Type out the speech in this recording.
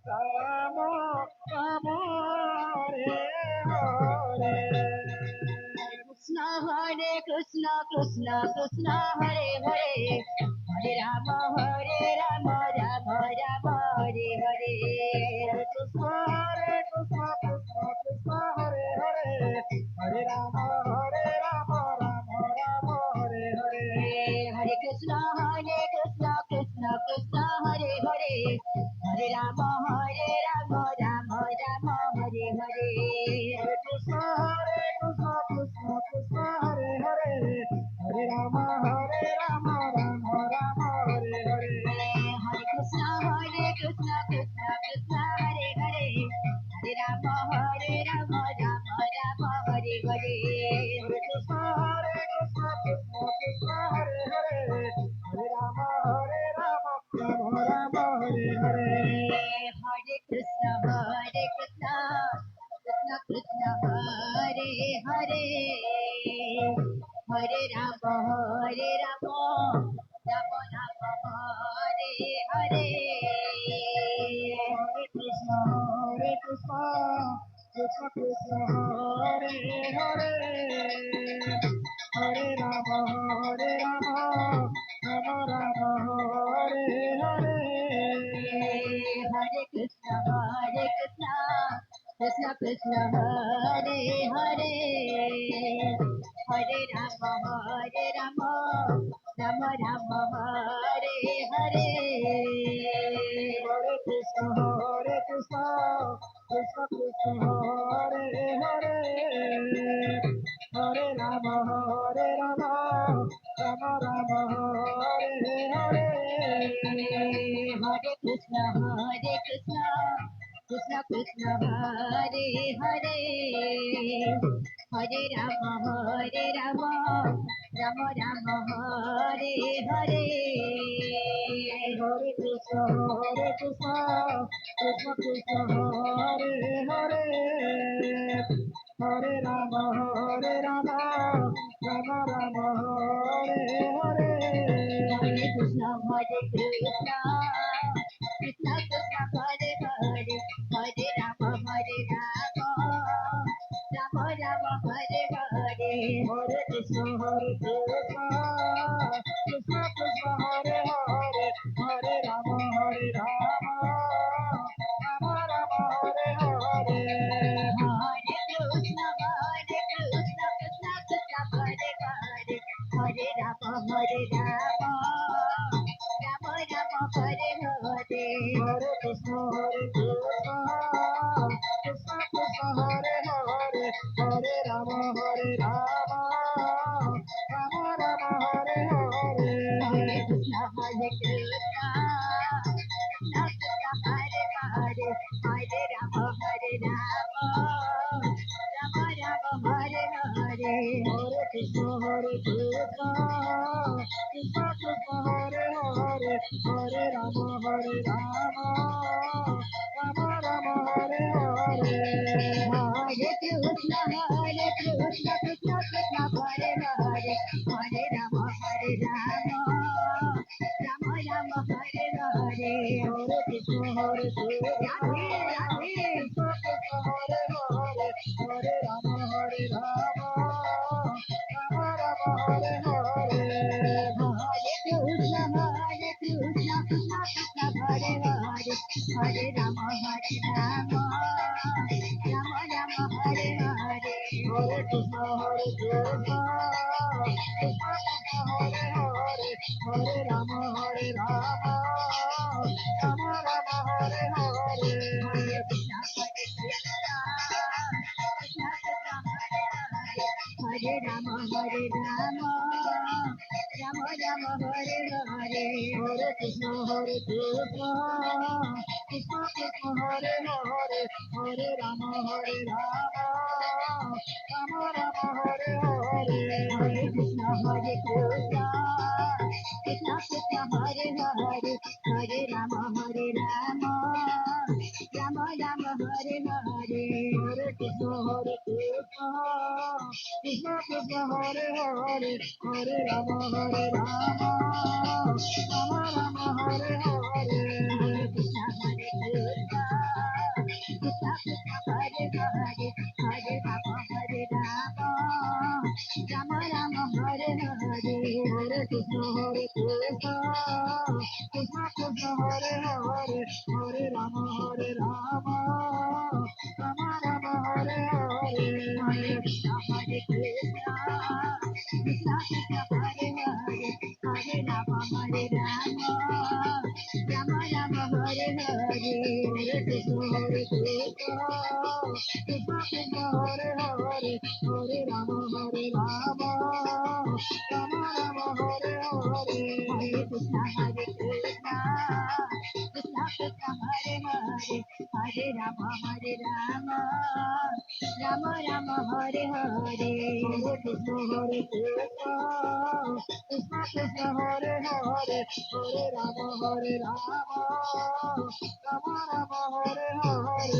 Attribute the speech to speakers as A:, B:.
A: Ram Ram Hare Hare
B: Krishna Hare Krishna Krishna Krishna Hare Hare Hare Rama Rama Rama Hare Hare
A: Krishna Hare Krishna Krishna Krishna Hare Hare Hare Rama Rama Rama Hare Hare
B: Hare Krishna Krishna Krishna Hare Hare Hare Rama Rama Rama Hare Hare
A: Hare Krishna Krishna Krishna Hare Hare Hare Rama Rama Rama Hare Hare
B: Hare Krishna Krishna Krishna Hare Hare Hare Rama Rama Rama Hare Hare
A: Hare Krishna Krishna Krishna Hare Hare Hare Rama Rama Rama Hare Hare
B: Hare Krishna Krishna Krishna Hare Hare Hare Rama Rama Rama Hare Hare
A: Hare Krishna Krishna Krishna Hare Hare Hare Rama Rama Rama Hare Hare
B: Hare Krishna Krishna Krishna Hare Hare Hare Rama Rama Rama Hare Hare
A: Hare Krishna Krishna Krishna Hare Hare Hare Rama Rama Rama Hare Hare
B: Hare Krishna Krishna Krishna Hare Hare Hare Rama Rama Rama Hare Hare
A: Hare Krishna Krishna Krishna Hare Hare Hare Rama Rama Rama Hare Hare
B: Hare Krishna Krishna Krishna Hare Hare Hare Rama Rama Rama Hare Hare
A: Hare Krishna Krishna Krishna Hare Hare Hare Rama Rama Rama Hare Hare
B: Hare Krishna Krishna Krishna Hare Hare Hare Rama Rama Rama Hare Hare
A: Hare Krishna Krishna Krishna Hare Hare Hare Rama Rama Rama Hare Hare
B: Hare Krishna Krishna Krishna Hare Hare Hare Rama Rama Rama Hare Hare
A: Hare Krishna Krishna Krishna Hare Hare Hare Rama Rama Rama Hare Hare
B: Hare Krishna Krishna Krishna Hare Hare Hare Rama Rama Rama Hare Hare
A: Hare Krishna
B: Radhe Radhe
A: Krishna Krishna Hare Hare Hare Rama Rama Rama Hare Hare
B: Hare Krishna Krishna Krishna Hare Hare Hare Rama Rama Rama Hare Hare
A: Hare Krishna Krishna Krishna Hare Hare Hare Rama Rama Rama Hare Hare
B: Hare Krishna Krishna Krishna Hare Rama Rama Rama Hare Hare
A: Hare Krishna Krishna Krishna Hare Hare Hare Rama Rama Rama Hare Hare
B: Hare Krishna Krishna Krishna Hare Hare Hare Rama Rama Rama Hare Hare
A: Hare Krishna Krishna Krishna Hare Hare Hare Rama Rama Rama Hare Hare
B: Hare Krishna Hare Hare, Hare Rama, Hare Rama, Rama Rama, Hare Hare, Hare Krishna, Krishna Krishna, Hare Hare, Hare Rama, Rama Rama, Hare Hare, Hare Krishna, Krishna Krishna, Hare Hare, Hare Rama, Rama Rama, Hare Hare, Hare Krishna, Krishna Krishna, Hare Hare, Hare Rama, Rama Rama, Hare Hare, Hare Krishna, Krishna Krishna, Hare Hare, Hare Rama, Rama Rama, Hare Hare, Hare Krishna, Krishna Krishna, Hare Hare, Hare Rama, Rama Rama, Hare Hare.